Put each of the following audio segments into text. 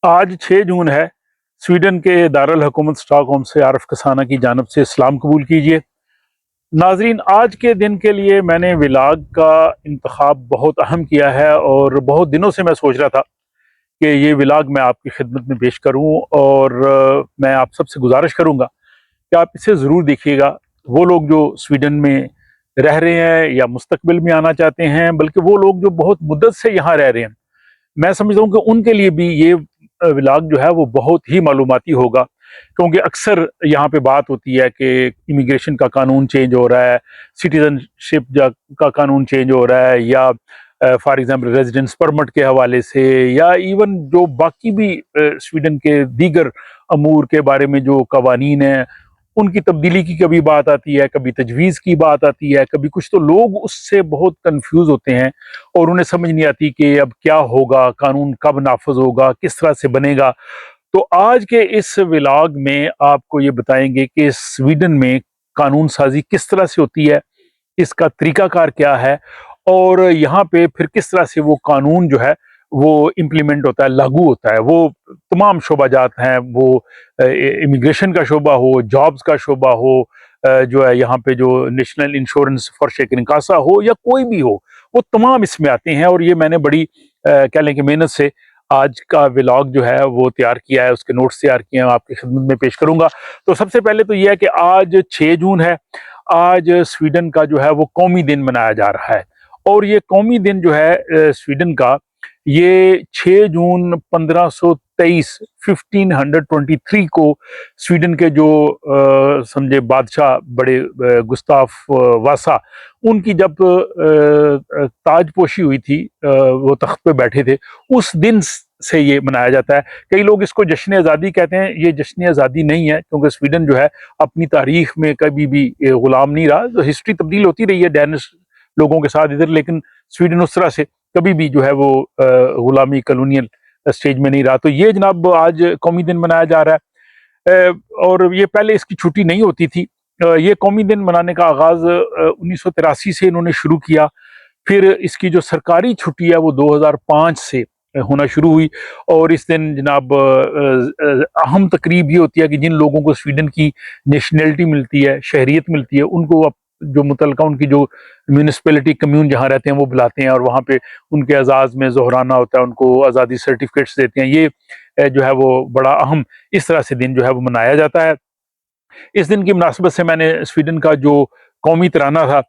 आज 6 जून है। स्वीडन के दारुल हुकूमत स्टॉकहोम से आरिफ कसाना की जानिब से इस्लाम कबूल कीजिए। नाजरीन, आज के दिन के लिए मैंने व्लॉग का इंतखाब बहुत अहम किया है और बहुत दिनों से मैं सोच रहा था कि ये व्लॉग मैं आपकी खिदमत में पेश करूं और मैं आप सबसे गुजारिश करूंगा कि आप इसे ज़रूर देखिएगा। वो लोग जो स्वीडन में रह रहे हैं या मुस्तकबिल में आना चाहते हैं, बल्कि वो लोग जो बहुत मुद्दत से यहाँ रह रहे हैं, मैं समझता हूँ कि उनके लिए भी ये व्लॉग जो है वो बहुत ही मालूमाती होगा। क्योंकि अक्सर यहाँ पे बात होती है कि इमिग्रेशन का कानून चेंज हो रहा है, सिटीजनशिप का कानून चेंज हो रहा है, या फॉर एग्जांपल रेजिडेंस परमिट के हवाले से, या इवन जो बाकी भी स्वीडन के दीगर अमूर के बारे में जो कवानीन हैं उनकी तब्दीली की कभी बात आती है, कभी तजवीज़ की बात आती है, कभी कुछ। तो लोग उससे बहुत कंफ्यूज होते हैं और उन्हें समझ नहीं आती कि अब क्या होगा, कानून कब नाफज होगा, किस तरह से बनेगा। तो आज के इस व्लॉग में आपको ये बताएंगे कि स्वीडन में कानून साजी किस तरह से होती है, इसका तरीकाकार क्या है, और यहाँ पे फिर किस तरह से वो कानून जो है वो इम्प्लीमेंट होता है, लागू होता है। वो तमाम शोबाजात हैं, वो इमिग्रेशन का शोबा हो, जॉब्स का शोबा हो, जो है यहाँ पे जो नेशनल इंश्योरेंस फॉर शेख निकासा हो, या कोई भी हो, वो तमाम इसमें आते हैं। और ये मैंने बड़ी कह लें कि मेहनत से आज का व्लॉग जो है वो तैयार किया है, उसके नोट्स तैयार किए हैं, आपकी खिदमत में पेश करूंगा। तो सबसे पहले तो यह है कि आज 6 जून है। आज स्वीडन का जो है वो कौमी दिन मनाया जा रहा है। और ये कौमी दिन जो है स्वीडन का, ये 6 जून 1523 1523 को स्वीडन के जो समझे बादशाह बड़े गुस्ताफ वासा, उनकी जब ताजपोशी हुई थी, वो तख्त पे बैठे थे, उस दिन से ये मनाया जाता है। कई लोग इसको जश्न आज़ादी कहते हैं। ये जश्न आज़ादी नहीं है, क्योंकि स्वीडन जो है अपनी तारीख में कभी भी गुलाम नहीं रहा। तो हिस्ट्री तब्दील होती रही है डैनिश लोगों के साथ इधर, लेकिन स्वीडन उस तरह से कभी भी जो है वो गुलामी कॉलोनियल स्टेज में नहीं रहा। तो ये जनाब आज कौमी दिन मनाया जा रहा है। और ये पहले इसकी छुट्टी नहीं होती थी। ये कौमी दिन मनाने का आगाज 1983 से इन्होंने शुरू किया। फिर इसकी जो सरकारी छुट्टी है वो 2005 से होना शुरू हुई। और इस दिन जनाब अहम तकरीब ये होती है कि जिन लोगों को स्वीडन की नेशनैलिटी मिलती है, शहरियत मिलती है, उनको जो मुतलका उनकी जो म्यूनिसिपैलिटी कम्यून जहाँ रहते हैं वो बुलाते हैं, और वहाँ पे उनके एजाज़ में ज़ोहराना होता है, उनको आज़ादी सर्टिफिकेट्स देते हैं। ये जो है वो बड़ा अहम इस तरह से दिन जो है वो मनाया जाता है। इस दिन की मुनासबत से मैंने स्वीडन का जो कौमी तराना था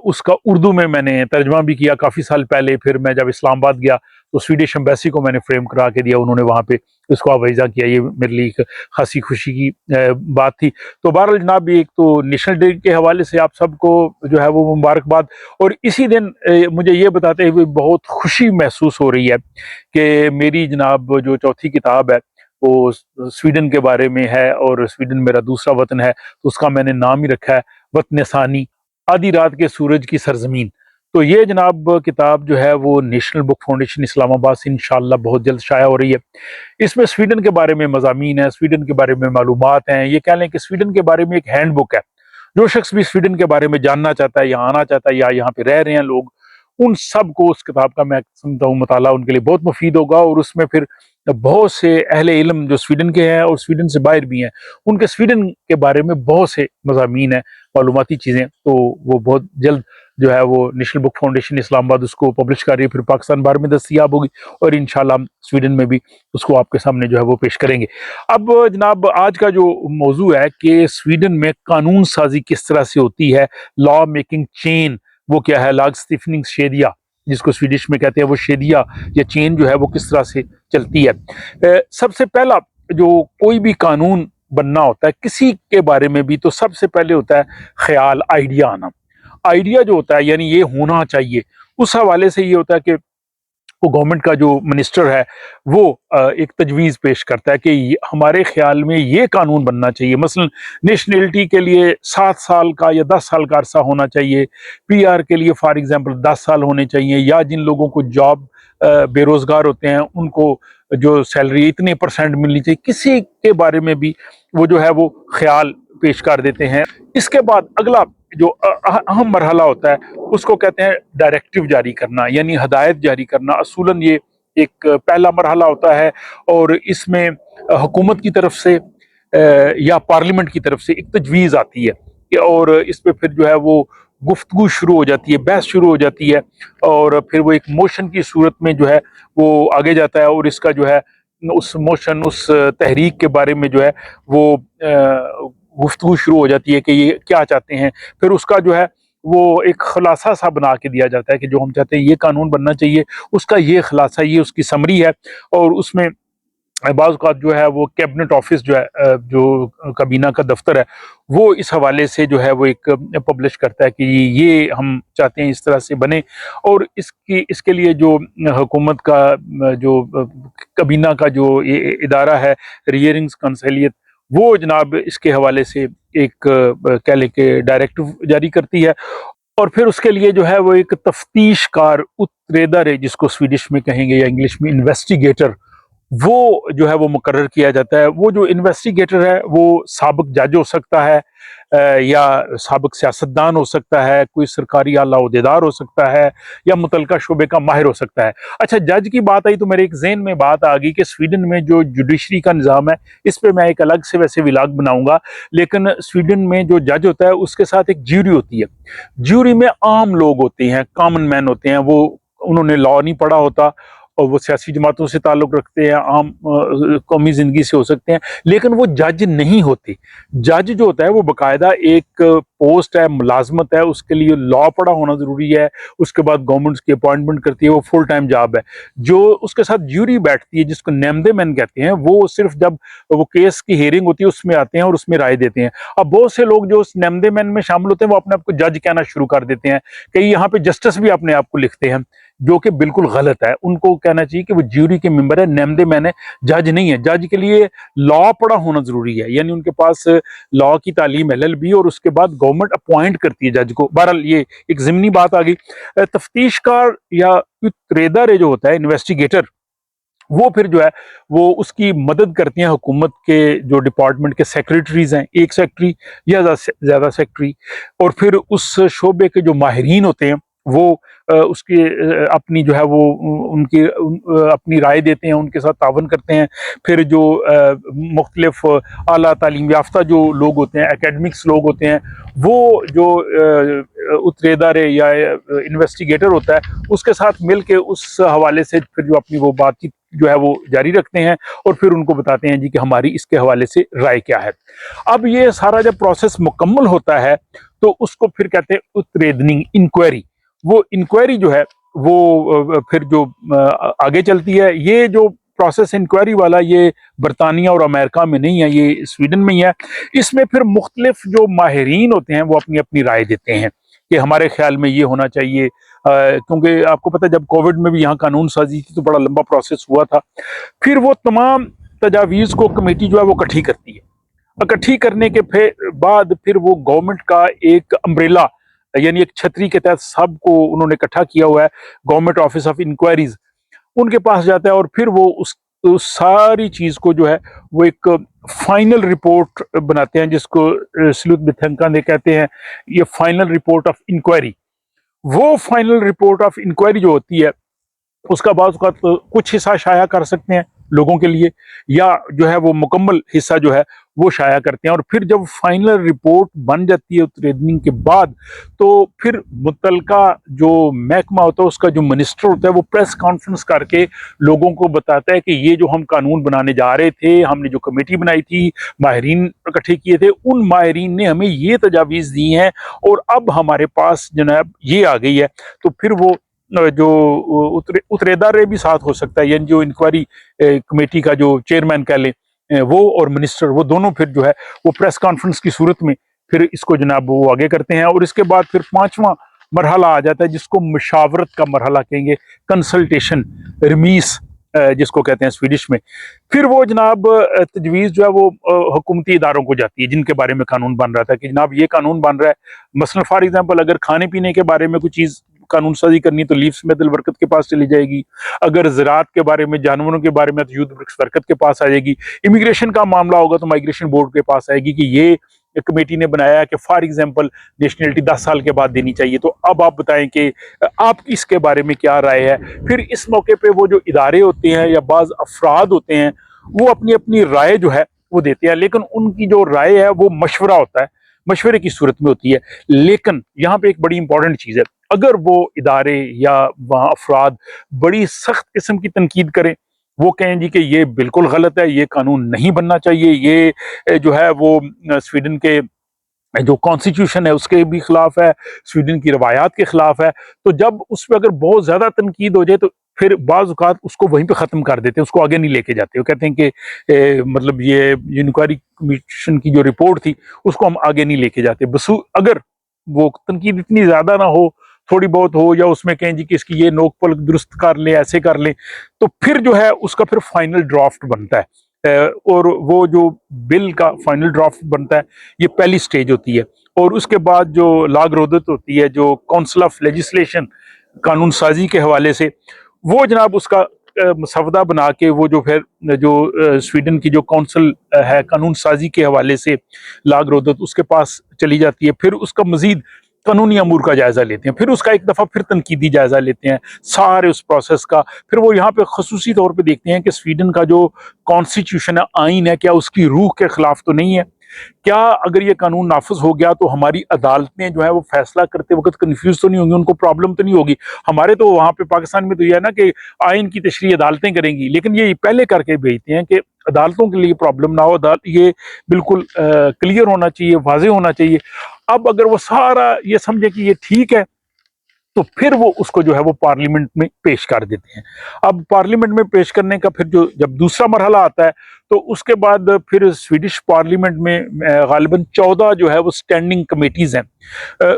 उसका उर्दू में मैंने तर्जमा भी किया काफ़ी साल पहले। फिर मैं जब इस्लामाबाद गया तो स्वीडिश एम्बेसी को मैंने फ्रेम करा के दिया, उन्होंने वहाँ पे इसको आवाज़ा किया। ये मेरे लिए एक खासी खुशी की बात थी। तो बहरहाल जनाब, एक तो नेशनल डे के हवाले से आप सबको जो है वो मुबारकबाद। और इसी दिन मुझे ये बताते हुए बहुत खुशी महसूस हो रही है कि मेरी जनाब जो चौथी किताब है वो स्वीडन के बारे में है, और स्वीडन मेरा दूसरा वतन है, तो उसका मैंने नाम ही रखा है वतन सानी, आधी रात के सूरज की सरजमीन। तो ये जनाब किताब जो है वो नेशनल बुक फाउंडेशन इस्लामाबाद से इंशाअल्लाह बहुत जल्द शाया हो रही है। इसमें स्वीडन के बारे में मज़ामीन है, स्वीडन के बारे में मालूमात हैं। ये कह लें कि स्वीडन के बारे में एक हैंड बुक है। जो शख्स भी स्वीडन के बारे में जानना चाहता है, यहाँ आना चाहता है, या यहाँ पे रह रहे हैं लोग, उन सब को उस किताब का मैं समझता हूँ मुताला उनके लिए बहुत मुफीद होगा। और उसमें फिर बहुत से अहले इल्म जो स्वीडन के हैं और स्वीडन से बाहर भी हैं, उनके स्वीडन के बारे में बहुत से मज़ामीन हैं, मालूमाती चीज़ें। तो वो बहुत जल्द जो है वो नेशनल बुक फाउंडेशन इस्लामाबाद उसको पब्लिश कर रही है, फिर पाकिस्तान भर में दस्तयाब होगी, और इंशाल्लाह हम स्वीडन में भी उसको आपके सामने जो है वो पेश करेंगे। अब जनाब आज का जो मौजू है कि स्वीडन में कानून साजी किस तरह से होती है, लॉ मेकिंग चेन वो क्या है, लाग शेदिया जिसको स्वीडिश में कहते हैं, वो शेदिया या चेन जो है वो किस तरह से चलती है। सबसे पहला जो कोई भी कानून बनना होता है किसी के बारे में भी, तो सबसे पहले होता है ख्याल, आइडिया आना। आइडिया जो होता है यानी ये होना चाहिए, उस हवाले से ये होता है कि वो गवर्नमेंट का जो मिनिस्टर है वो एक तजवीज़ पेश करता है कि हमारे ख्याल में ये कानून बनना चाहिए। मसलन नेशनलिटी के लिए 7 साल का या 10 साल का अरसा होना चाहिए, पीआर के लिए फॉर एग्जांपल 10 साल होने चाहिए, या जिन लोगों को जॉब बेरोज़गार होते हैं उनको जो सैलरी इतने % मिलनी चाहिए, किसी के बारे में भी वो जो है वो ख्याल पेश कर देते हैं। इसके बाद अगला जो अहम मरहला होता है उसको कहते हैं डायरेक्टिव जारी करना, यानी हदायत जारी करना। असूलन ये एक पहला मरहला होता है और इसमें हुकूमत की तरफ से या पार्लियामेंट की तरफ से एक तजवीज़ आती है और इस पे फिर जो है वो गुफ्तगू शुरू हो जाती है, बहस शुरू हो जाती है और फिर वो एक मोशन की सूरत में जो है वो आगे जाता है और इसका जो है उस मोशन, उस तहरीक के बारे में जो है वो गुफ्तगू शुरू हो जाती है कि ये क्या चाहते हैं। फिर उसका जो है वो एक खुलासा सा बना के दिया जाता है कि जो हम चाहते हैं ये कानून बनना चाहिए, उसका ये खुलासा, ये उसकी समरी है और उसमें बाज़ औक़ात जो है वो कैबिनेट ऑफिस जो है जो काबीना का दफ्तर है, वो इस हवाले से जो है वो एक पब्लिश करता है कि ये हम चाहते हैं इस तरह से बने और इसके लिए जो हुकूमत का जो काबीना का जो इदारा है, रियरिंग्स कंसिलियत, वो जनाब इसके हवाले से एक कह लें कि डायरेक्टिव जारी करती है और फिर उसके लिए जो है वो एक तफ्तीशकार उत्तरेदार जिसको स्वीडिश में कहेंगे या इंग्लिश में इन्वेस्टिगेटर, वो जो है वो मुकर्रर किया जाता है। वो जो इन्वेस्टिगेटर है वो साबिक जज हो सकता है या साबिक सियासतदान हो सकता है, कोई सरकारी आला ओहदेदार हो सकता है या मुतलका शोबे का माहिर हो सकता है। अच्छा, जज की बात आई तो मेरे एक ज़हन में बात आ गई कि स्वीडन में जो जुडिशरी का निज़ाम है, इस पे मैं एक अलग से वैसे व्लॉग बनाऊँगा, लेकिन स्वीडन में जो जज होता है उसके साथ एक ज्यूरी होती है। ज्यूरी में आम लोग होते हैं, कॉमन मैन होते हैं, वो उन्होंने लॉ नहीं पढ़ा होता और वो सियासी जमातों से ताल्लुक़ रखते हैं, आम कौमी ज़िंदगी से हो सकते हैं, लेकिन वो जज नहीं होते। जज जो होता है वो बाकायदा एक पोस्ट है, मुलाज़मत है, उसके लिए लॉ पढ़ा होना ज़रूरी है, उसके बाद गवर्नमेंट उसकी अपॉइंटमेंट करती है, वो फुल टाइम जॉब है। जो उसके साथ ज्यूरी बैठती है जिसको नेम्दे-मैन कहते हैं, वो सिर्फ़ जब वो केस की हियरिंग होती है उसमें आते हैं और उसमें राय देते हैं। अब बहुत से लोग जो उस नेम्दे-मैन में शामिल होते हैं वो अपने आप को जज कहना शुरू कर देते हैं, कई यहाँ पे जस्टिस भी अपने आप को लिखते हैं, जो कि बिल्कुल गलत है। उनको कहना चाहिए कि वो ज्यूरी के मेंबर है, नेम्दे-मैन है, जज नहीं है। जज के लिए लॉ पढ़ा होना ज़रूरी है, यानी उनके पास लॉ की तालीम एलएलबी और उसके बाद गवर्नमेंट अपॉइंट करती है जज को। बहरहाल ये एक ज़िमनी बात आ गई। तफ्तीशकार या उत्तरेदार जो होता है, इन्वेस्टिगेटर, वो फिर जो है वो उसकी मदद करती हैं हुकूमत के जो डिपार्टमेंट के सेक्रेटरीज़ हैं, एक सेक्रेटरी या ज़्यादा सेक्रेटरी, और फिर उस शोबे के जो माहिरीन होते हैं वो उसकी अपनी जो है वो उनकी अपनी राय देते हैं, उनके साथ तावन करते हैं। फिर जो मुख्तलिफ आला तालीम याफ्ता जो लोग होते हैं, एकेडमिक्स लोग होते हैं, वो जो उत्तरेदार या इन्वेस्टिगेटर होता है उसके साथ मिल के उस हवाले से फिर जो अपनी वो बातचीत जो है वो जारी रखते हैं और फिर उनको बताते हैं जी कि हमारी इसके हवाले से राय क्या है। अब ये सारा जब प्रोसेस मुकम्मल होता है तो उसको फिर कहते हैं उत्तरेदनिंग इंक्वायरी। वो इंक्वायरी जो है वो फिर जो आगे चलती है, ये जो प्रोसेस इंक्वायरी वाला ये बरतानिया और अमेरिका में नहीं है, ये स्वीडन में ही है। इसमें फिर मुख्तलिफ जो माहिरीन होते हैं वो अपनी अपनी राय देते हैं कि हमारे ख्याल में ये होना चाहिए, क्योंकि आपको पता है जब कोविड में भी यहाँ कानून साजी थी तो बड़ा लंबा प्रोसेस हुआ था। फिर वो तमाम तजावीज़ को कमेटी जो है वो इकट्ठी करती है। इकट्ठी करने के बाद फिर वो गवर्नमेंट का एक अम्ब्रेला यानी एक छतरी के तहत सबको उन्होंने इकट्ठा किया हुआ है, गवर्नमेंट ऑफिस ऑफ इंक्वायरीज, उनके पास जाता है और फिर वो उस सारी चीज़ को जो है वो एक फाइनल रिपोर्ट बनाते हैं जिसको स्लूथ बिथंका कहते हैं, ये फाइनल रिपोर्ट ऑफ इंक्वायरी। वो फाइनल रिपोर्ट ऑफ इंक्वायरी जो होती है उसका बाज़ औक़ात कुछ हिस्सा शाया कर सकते हैं लोगों के लिए, या जो है वो मुकम्मल हिस्सा जो है वो शाया करते हैं। और फिर जब फाइनल रिपोर्ट बन जाती है उत्तरेदनिंग के बाद, तो फिर मुतलका जो महकमा होता है उसका जो मिनिस्टर होता है वो प्रेस कॉन्फ्रेंस करके लोगों को बताता है कि ये जो हम कानून बनाने जा रहे थे, हमने जो कमेटी बनाई थी, माहिरीन इकट्ठे किए थे, उन माहिरीन ने हमें ये तजावीज़ दी हैं और अब हमारे पास जनाब ये आ गई है। तो फिर वो जो उत्तरेदार भी साथ हो सकता है, यानी जो इंक्वायरी कमेटी का जो चेयरमैन कह लें, वो और मिनिस्टर, वो दोनों फिर जो है वो प्रेस कॉन्फ्रेंस की सूरत में फिर इसको जनाब वो आगे करते हैं। और इसके बाद फिर पांचवा मरहला आ जाता है जिसको मशावरत का मरहला कहेंगे, कंसल्टेशन, रिमीस जिसको कहते हैं स्वीडिश में। फिर वो जनाब तजवीज़ जो है वो हुकूमती इदारों को जाती है जिनके बारे में कानून बन रहा था कि जनाब ये कानून बन रहा है। मसलन फॉर एग्जांपल अगर खाने पीने के बारे में कोई चीज़ कानून साजी करनी तो लीव्स में दिल बरकत के पास चली जाएगी, अगर ज़राअत के बारे में, जानवरों के बारे में तो यूद बरकत के पास आ जाएगी, इमिग्रेशन का मामला होगा तो माइग्रेशन बोर्ड के पास आएगी कि ये कमेटी ने बनाया कि फॉर एग्जांपल नेशनलिटी 10 साल के बाद देनी चाहिए। तो अब आप बताएं कि आप इसके बारे में क्या राय है। फिर इस मौके पे वो जो इदारे होते हैं या बाज़ अफराद होते हैं वो अपनी अपनी राय जो है वो देते हैं, लेकिन उनकी जो राय है वो मशवरा होता है, मशवरे की सूरत में होती है। लेकिन यहाँ पे एक बड़ी इंपॉर्टेंट चीज़ है, अगर वो इदारे या वहाँ अफराद बड़ी सख्त किस्म की तनकीद करें, वो कहें जी कि ये बिल्कुल गलत है, ये कानून नहीं बनना चाहिए, ये जो है वो स्वीडन के जो कॉन्स्टिट्यूशन है उसके भी खिलाफ है, स्वीडन की रवायात के खिलाफ है, तो जब उस पर अगर बहुत ज्यादा तनकीद हो जाए तो फिर बाज़ औक़ात उसको वहीं पे ख़त्म कर देते हैं, उसको आगे नहीं लेके जाते। वो कहते हैं कि मतलब ये इंक्वायरी कमीशन की जो रिपोर्ट थी उसको हम आगे नहीं लेके जाते। बस अगर वो तनकीद इतनी ज़्यादा ना हो, थोड़ी बहुत हो, या उसमें कहें जी कि इसकी ये नोक पलक दुरुस्त कर लें, ऐसे कर लें, तो फिर जो है उसका फिर फाइनल ड्राफ्ट बनता है। और वो जो बिल का फाइनल ड्राफ्ट बनता है ये पहली स्टेज होती है। और उसके बाद जो लागरोदत होती है, जो काउंसिल ऑफ लेजिस्लेशन, कानून साजी के हवाले से, वो जनाब उसका मसवदा बना के वो जो फिर जो स्वीडन की जो काउंसिल है कानून साजी के हवाले से लागरोदत, उसके पास चली जाती है। फिर उसका मजीद कानूनी अमूर का जायजा लेते हैं, फिर उसका एक दफ़ा फिर तनकीदी जायजा लेते हैं सारे उस प्रोसेस का। फिर वो यहाँ पे खसूसी तौर पे देखते हैं कि स्वीडन का जो कॉन्स्टिट्यूशन है, आइन है, क्या उसकी रूह के खिलाफ तो नहीं है, क्या अगर ये कानून नाफिज हो गया तो हमारी अदालतें जो है वो फैसला करते वक्त कंफ्यूज तो नहीं होंगी, उनको प्रॉब्लम तो नहीं होगी। हमारे तो वहाँ पे पाकिस्तान में तो ये है ना कि आइन की तशरीह अदालतें करेंगी, लेकिन ये पहले करके भेजते हैं कि अदालतों के लिए प्रॉब्लम ना हो, ये बिल्कुल क्लियर होना चाहिए, वाज़ेह होना चाहिए। अब अगर वो सारा ये समझे कि ये ठीक है, तो फिर वो उसको जो है वो पार्लियामेंट में पेश कर देते हैं। अब पार्लियामेंट में पेश करने का फिर जो जब दूसरा मरहला आता है तो उसके बाद फिर स्वीडिश पार्लियामेंट में गालिबन 14 जो है वो स्टैंडिंग कमेटीज हैं।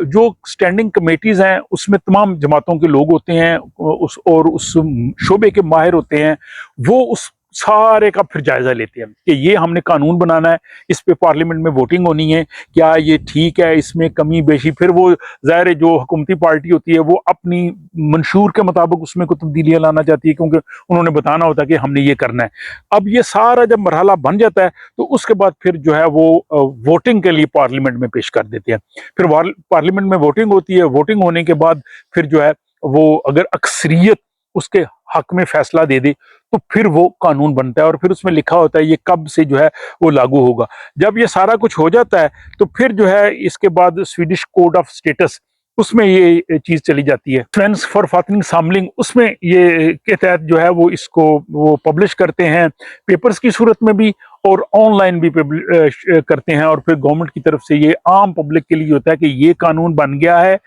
जो स्टैंडिंग कमेटीज हैं उसमें तमाम जमातों के लोग होते हैं, उस शोबे के माहिर होते हैं। वो उस सारे का फिर जायजा लेते हैं कि ये हमने कानून बनाना है, इस पे पार्लियामेंट में वोटिंग होनी है, क्या ये ठीक है, इसमें कमी बेशी। फिर वो ज़ाहिर है जो हुकूमती पार्टी होती है वो अपनी मंशूर के मुताबिक उसमें कुछ तब्दीलियां लाना चाहती है, क्योंकि उन्होंने बताना होता है कि हमने ये करना है। अब ये सारा जब मरहला बन जाता है तो उसके बाद फिर जो है वो वोटिंग के लिए पार्लियामेंट में पेश कर देते हैं। फिर पार्लियामेंट में वोटिंग होती है, वोटिंग होने के बाद फिर जो है वो अगर अक्सरियत उसके हक में फैसला दे दे तो फिर वो कानून बनता है, और फिर उसमें लिखा होता है ये कब से जो है वो लागू होगा। जब ये सारा कुछ हो जाता है तो फिर जो है इसके बाद स्वीडिश कोड ऑफ स्टेटस, उसमें ये चीज चली जाती है, फ्रेंड्स फॉर फातनिंग सामलिंग, उसमें ये के तहत जो है वो इसको वो पब्लिश करते हैं पेपर्स की सूरत में भी और ऑनलाइन भी करते हैं। और फिर गवर्नमेंट की तरफ से ये आम पब्लिक के लिए होता है कि ये कानून बन गया है,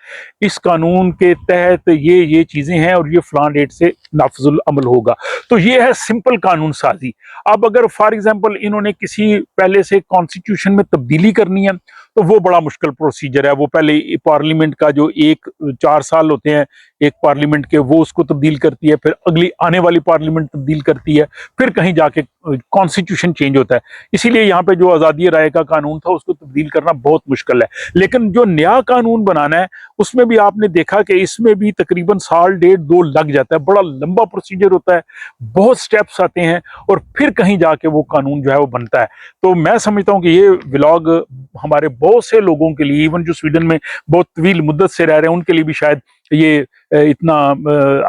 इस कानून के तहत ये चीजें हैं और ये फलां डेट से नाफिजुल अमल होगा। तो ये है सिंपल कानून साजी। अब अगर फॉर एग्जांपल इन्होंने किसी पहले से कॉन्स्टिट्यूशन में तब्दीली करनी है तो वो बड़ा मुश्किल प्रोसीजर है। वो पहले पार्लियामेंट का जो 4 साल होते हैं एक पार्लियामेंट के, वो उसको तब्दील करती है, फिर अगली आने वाली पार्लियामेंट तब्दील करती है, फिर कहीं जाके कॉन्स्टिट्यूशन चेंज होता है। इसीलिए यहाँ पे जो आज़ादी राय का कानून था उसको तब्दील करना बहुत मुश्किल है। लेकिन जो नया कानून बनाना है उसमें भी आपने देखा कि इसमें भी तकरीबन साल 1.5-2 लग जाता है, बड़ा लंबा प्रोसीजर होता है, बहुत स्टेप्स आते हैं और फिर कहीं जाके वो कानून जो है वो बनता है। तो मैं समझता हूँ कि ये व्लॉग हमारे बहुत से लोगों के लिए, इवन जो स्वीडन में बहुत तवील मुद्दत से रह रहे हैं, उनके लिए भी शायद ये इतना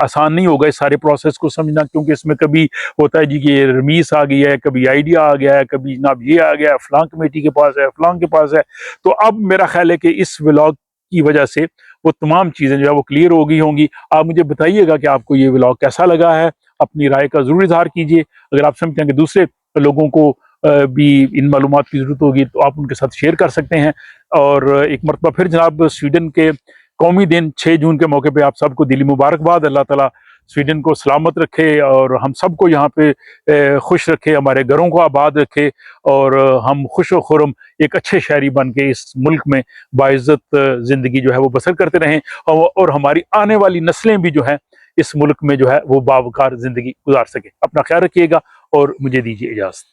आसान नहीं होगा इस सारे प्रोसेस को समझना, क्योंकि इसमें कभी होता है जी कि ये रमीस आ गई है, कभी आइडिया आ गया है, कभी जनाब ये आ गया है, फलां कमेटी के पास है, फलां के पास है। तो अब मेरा ख्याल है कि इस व्लॉग की वजह से वो तमाम चीज़ें जो है वो क्लियर हो गई होंगी। आप मुझे बताइएगा कि आपको ये व्लॉग कैसा लगा है, अपनी राय का ज़रूर इजहार कीजिए। अगर आप समझते हैं कि दूसरे लोगों को भी इन मालूमात की ज़रूरत होगी तो आप उनके साथ शेयर कर सकते हैं। और एक मरतबा फिर जनाब स्वीडन के कौमी दिन 6 जून के मौके पे आप सबको दिली मुबारकबाद। अल्लाह ताला स्वीडन को सलामत रखे और हम सबको यहाँ पे खुश रखे, हमारे घरों को आबाद रखे और हम खुश व खुरम एक अच्छे शहरी बन के इस मुल्क में बाइज़्ज़त ज़िंदगी जो है वो बसर करते रहें और हमारी आने वाली नस्लें भी जो है इस मुल्क में जो है वो बावकार ज़िंदगी गुजार सके। अपना ख्याल रखिएगा और मुझे दीजिए इजाज़त।